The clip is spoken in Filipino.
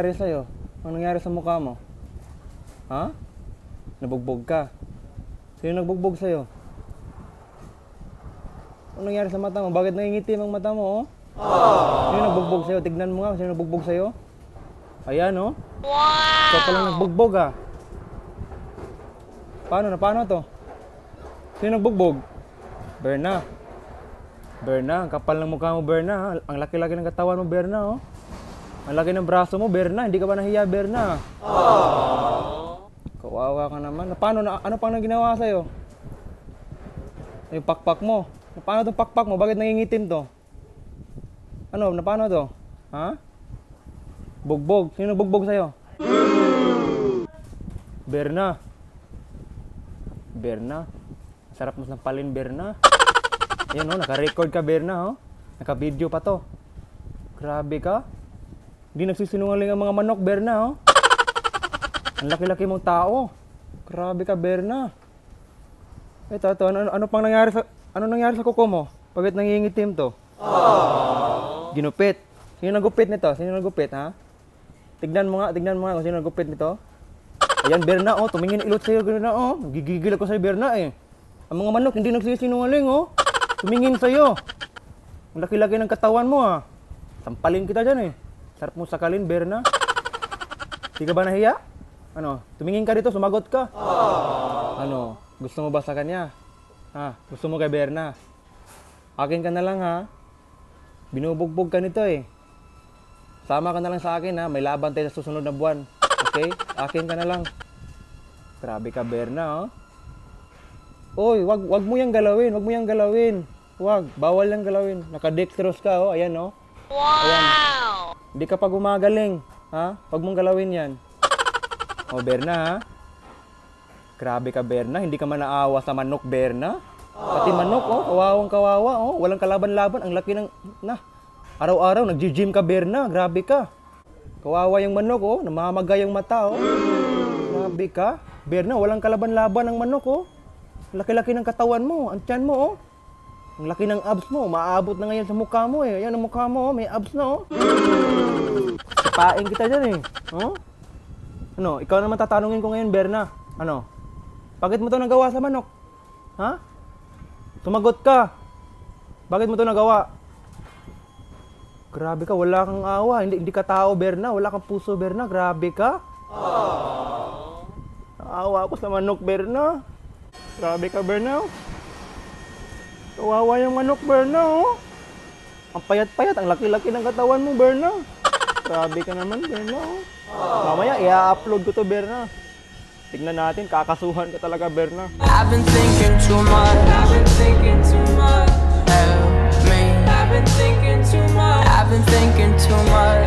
nangyari sa'yo? Anong nangyari sa mukha mo? Ha? Nabugbog ka? Sino nagbugbog sa'yo? Anong nangyari sa mata mo? Bakit nangingitim ang mata mo, oh? Sino nagbugbog sa'yo? Tignan mo nga, sino nagbugbog sa'yo? Ayan, oh. Wow! Ikaw palang nagbugbog, ah. Paano to? Sino nagbugbog? Berna. Berna, ang kapal ng mukha mo, Berna. Ang laki-laki ng katawan mo, Berna, oh. Ang laki ng braso mo, Berna. Hindi ka ba nahiya, Berna? Kawawa ka naman. Ano pang ginawa sa'yo? Yung pakpak mo. Paano itong pakpak mo? Bakit nangingitim to? Paano to? Ha? Bugbog. Sino bugbog sa'yo? Berna. Berna. Sarap mo sampalin, Berna. Yan, oh. Naka-record ka, Berna, oh. Naka-video pa to. Grabe ka. Hindi nagsisinungaling ang mga manok, Berna, oh. Ang laki-laki mong tao. Grabe ka, Berna. Ito, ano nangyari sa kuko mo? Bakit nangingitim to? Ginupit. Sino nagupit nito? Sino nagupit, ha? Tignan mo nga kung sino nagupit nito. Ayan, Berna, oh. Tumingin ilot sa'yo, Berna, oh. Gigigil ako sa'yo, Berna, eh. Ang mga manok, hindi nagsisinungaling, oh. Tumingin sa'yo. Ang laki-laki ng katawan mo, ha. Sampalin kita dyan, eh. Sarap mo sakalin, Berna. Di ka ba nahiya? Tumingin ka dito, sumagot ka. Gusto mo ba sa kanya? Ha? Gusto mo kay Berna? Akin ka na lang, ha? Binubugbog ka nito, eh. Sama ka na lang sa akin, ha? May laban tayo sa susunod na buwan. Okay? Akin ka na lang. Grabe ka, Berna, oh. Oy, wag mo yang galawin. Wag, bawal yang galawin. Naka-dextrose ka, oh. Ayan, oh. Wow! Ayan. Hindi ka pa gumagaling, ha? Wag mong galawin yan. O, Berna, ha? Grabe ka, Berna. Hindi ka man naawa sa manok, Berna. Pati manok, oh. Kawawang kawawa, oh. Walang kalaban-laban. Ang laki ng... Araw-araw, nag-gym ka, Berna. Grabe ka. Kawawa yung manok, oh. Namamagay yung mata, oh. Grabe ka. Berna, walang kalaban-laban ang manok, oh. Laki-laki ng katawan mo. Ang tiyan mo, oh. Ang laki ng abs mo. Maaabot na ngayon sa mukha mo, eh. Ayan ang mukha mo, oh. May abs na, oh. Sipain kita dyan, eh. Oh? Ikaw naman tatanungin ko ngayon, Berna. Bakit mo to nagawa sa manok? Ha? Sumagot ka. Bakit mo to nagawa? Grabe ka, wala kang awa. Hindi ka tao, Berna. Wala kang puso, Berna. Grabe ka. Naawa ako sa manok, Berna. Grabe ka, Berna. Kawawa yung manok, Berna, oh. Ang payat-payat, ang laki-laki ng katawan mo, Berna. Grabe ka naman, Berna, oh. Mamaya, i-upload ko to, Berna. Tignan natin, kakasuhan ka talaga, Berna. I've been thinking too much. Help me. I've been thinking too much.